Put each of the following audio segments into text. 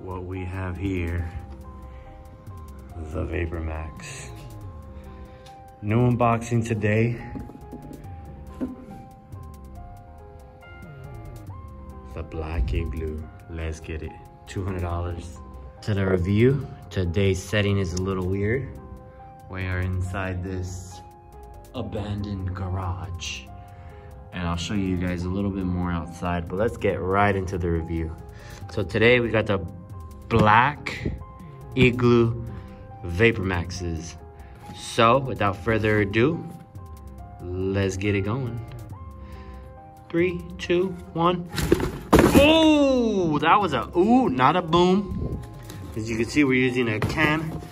what we have here. The VaporMax. New unboxing today. The black igloo. Let's get it. $200. To the review. Today's setting is a little weird. We are inside this abandoned garage. And I'll show you guys a little bit more outside, but let's get right into the review. So today we got the black igloo VaporMaxes. So without further ado, let's get it going. 3, 2, 1. Oh, that was a ooh, not a boom. As you can see, we're using a can.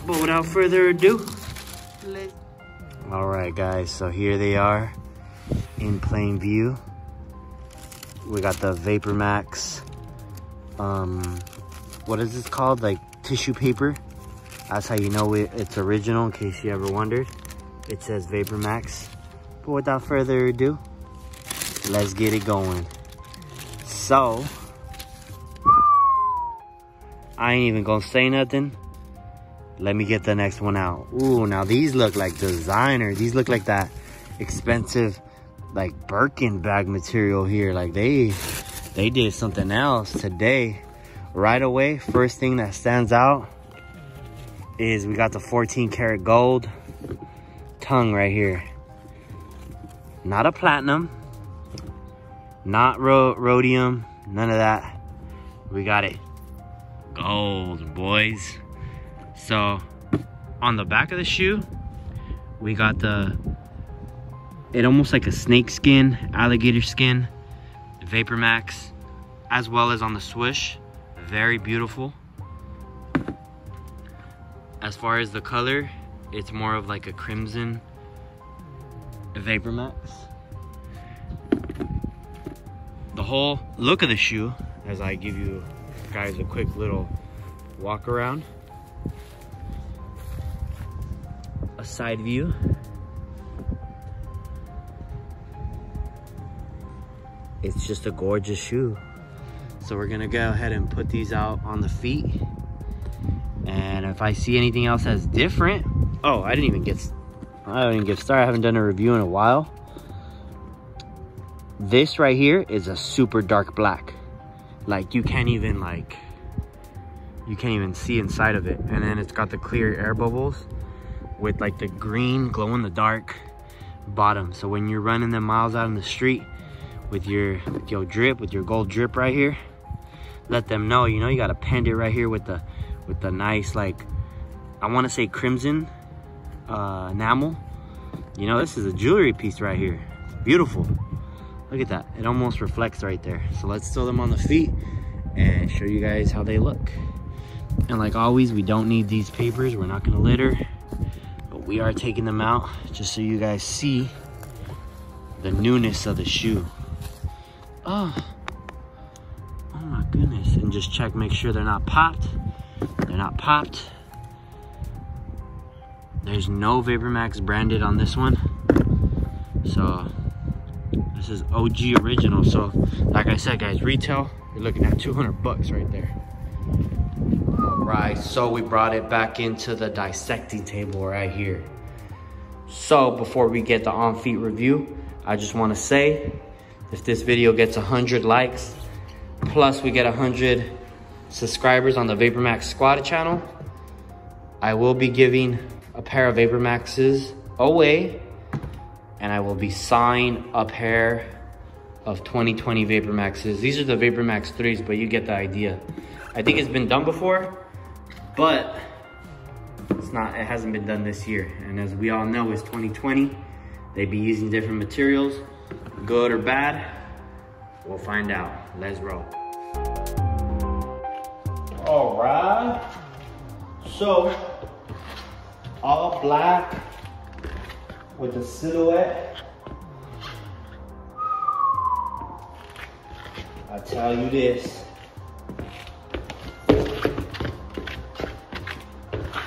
But without further ado, all right, guys, so here they are in plain view. We got the VaporMax, what is this called? Like tissue paper. That's how you know it's original, in case you ever wondered. It says VaporMax. But without further ado, let's get it going. So, I ain't even gonna say nothing. Let me get the next one out. Ooh, now these look like designer. These look like that expensive, like Birkin bag material here. Like they did something else today. Right away, first thing that stands out is we got the 14 karat gold tongue right here. Not a platinum, not rhodium, none of that. We got it gold, boys. So on the back of the shoe, we got it almost like a snake skin, alligator skin, VaporMax, as well as on the swoosh. Very beautiful. As far as the color, it's more of like a crimson VaporMax. The whole look of the shoe, as I give you guys a quick little walk around. A side view. It's just a gorgeous shoe. So we're gonna go ahead and put these out on the feet. And if I see anything else that's different, oh, I didn't even get started. I haven't done a review in a while. This right here is a super dark black. Like you can't even see inside of it. And then it's got the clear air bubbles with like the green glow in the dark bottom. So when you're running them miles out in the street with your gold drip right here, let them know, you know, you got a pendant right here with the nice, like, I want to say crimson enamel. You know, this is a jewelry piece right here. It's beautiful. Look at that. It almost reflects right there. So let's throw them on the feet and show you guys how they look. And like always, we don't need these papers. We're not gonna litter, but we are taking them out just so you guys see the newness of the shoe. Oh my goodness. And just check, make sure they're not popped. They're not popped. There's no VaporMax branded on this one. So this is OG original. So like I said, guys, retail, you're looking at 200 bucks right there. All right, so we brought it back into the dissecting table right here. So before we get the on-feet review, I just want to say, if this video gets 100 likes, plus we get 100 subscribers on the VaporMax Squad channel, I will be giving a pair of VaporMaxes away, and I will be signing a pair of 2020 VaporMaxes. These are the VaporMax 3s, but you get the idea. I think it's been done before, but it hasn't been done this year. And as we all know, it's 2020. They be using different materials, good or bad. We'll find out. Let's roll. All right. So, all black with the silhouette. I tell you this.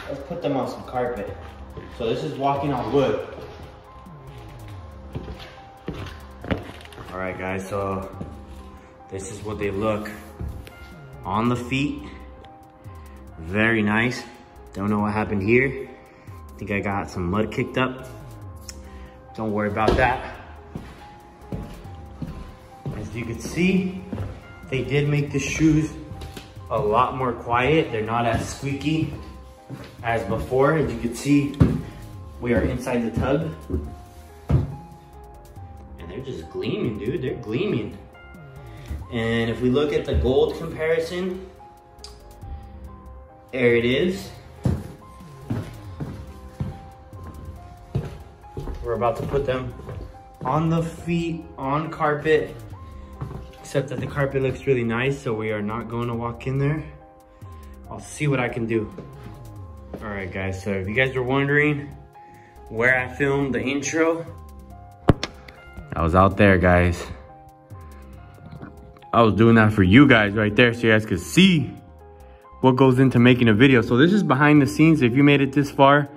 Let's put them on some carpet. So this is walking on wood. All right, guys, so this is what they look on the feet. Very nice. Don't know what happened here. I think I got some mud kicked up. Don't worry about that. As you can see, they did make the shoes a lot more quiet. They're not as squeaky as before. As you can see, we are inside the tub. And they're just gleaming, dude. They're gleaming. And if we look at the gold comparison, there it is. We're about to put them on the feet, on carpet, except that the carpet looks really nice, so we are not going to walk in there. I'll see what I can do. All right, guys, so if you guys were wondering where I filmed the intro, I was out there, guys. I was doing that for you guys right there so you guys could see what goes into making a video. So this is behind the scenes. If you made it this far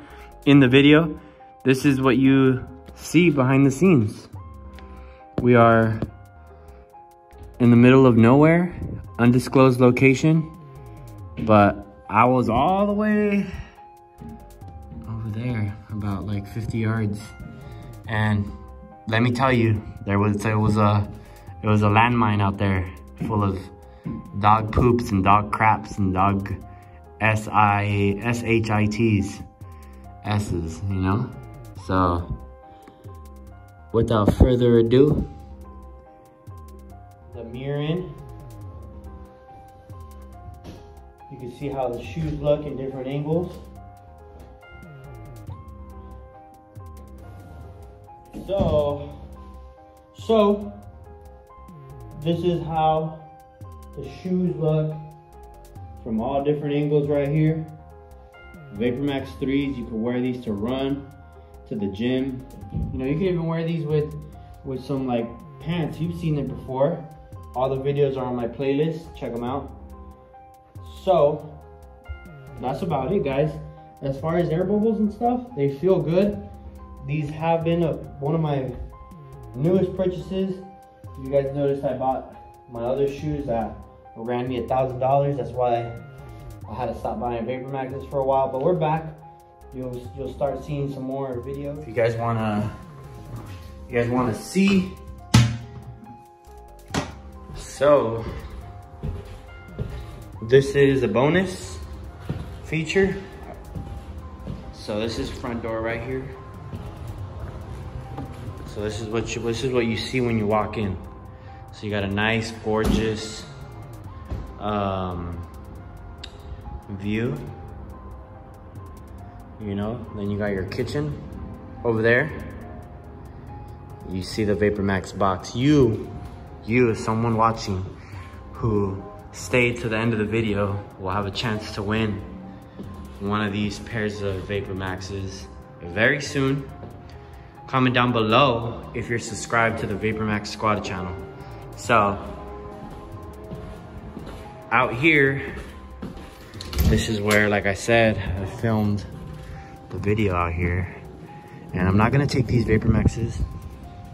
in the video, this is what you see behind the scenes. We are in the middle of nowhere, undisclosed location, but I was all the way over there, about like 50 yards. And let me tell you, it was a landmine out there full of dog poops and dog craps and dog SHITs, S's, you know? So, without further ado, the mirror in. You can see how the shoes look in different angles. So this is how the shoes look from all different angles right here. VaporMax 3s, you can wear these to run, to the gym. You know, you can even wear these with some like pants. You've seen it before. All the videos are on my playlist, check them out. So, that's about it, guys. As far as air bubbles and stuff, they feel good. These have been one of my newest purchases. You guys noticed I bought my other shoes that ran me $1,000. That's why I had to stop buying VaporMaxes for a while, but we're back. You'll start seeing some more videos. If you guys wanna see. So this is a bonus feature. So this is front door right here. So this is what you see when you walk in. So you got a nice, gorgeous view. You know, then you got your kitchen over there. You see the VaporMax box. You as someone watching who stayed to the end of the video will have a chance to win one of these pairs of VaporMaxes very soon. Comment down below if you're subscribed to the VaporMax Squad channel. So, out here, this is where, like I said, I filmed the video out here. And I'm not gonna take these VaporMaxes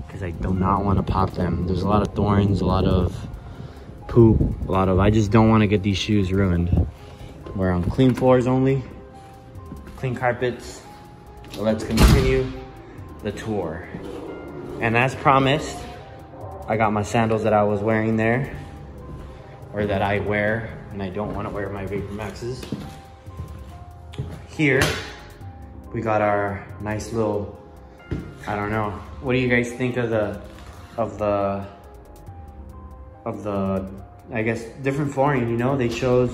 because I do not want to pop them. There's a lot of thorns, a lot of poop, I just don't want to get these shoes ruined. We're on clean floors only, clean carpets. So let's continue the tour. And as promised, I got my sandals that I was wearing there, or that I wear, and I don't want to wear my VaporMaxes. Here, we got our nice little, I don't know, what do you guys think of the I guess different flooring? You know, they chose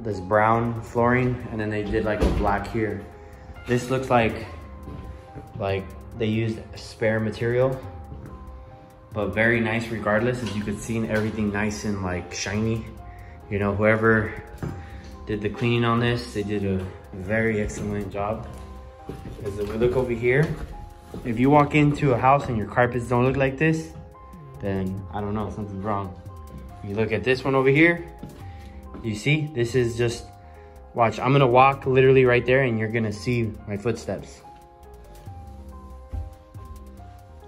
this brown flooring, and then they did like a black here. This looks like they used spare material, but very nice regardless. As you can see, everything nice and like shiny. You know, whoever did the cleaning on this, they did a very excellent job. As if we look over here, if you walk into a house and your carpets don't look like this, then I don't know, something's wrong. You look at this one over here, you see, this is just, watch, I'm gonna walk literally right there and you're gonna see my footsteps.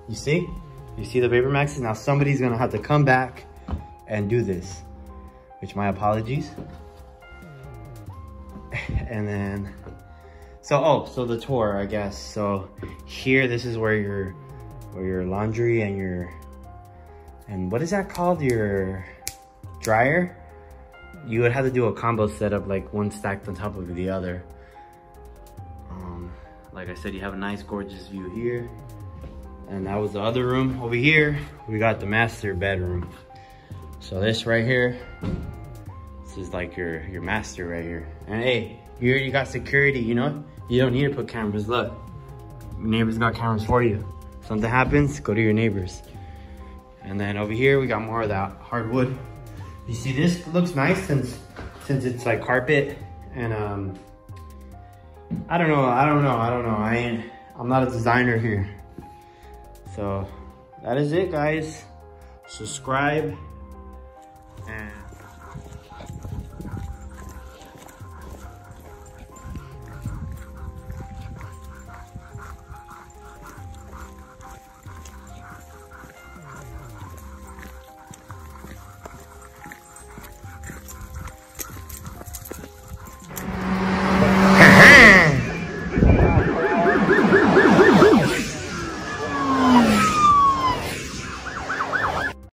You see? You see the VaporMaxes? Now somebody's gonna have to come back and do this. which my apologies. And then, so the tour, I guess. So here, this is where your laundry and what is that called? Your dryer? You would have to do a combo setup, like one stacked on top of the other. Like I said, you have a nice, gorgeous view here. And that was the other room. Over here, we got the master bedroom. So this right here, this is like your master right here. And hey, you already got security, you know? You don't need to put cameras, look. Your neighbors got cameras for you. Something happens, go to your neighbors. And then over here, we got more of that hardwood. You see this looks nice since it's like carpet and I don't know. I'm not a designer here. So that is it, guys. Subscribe and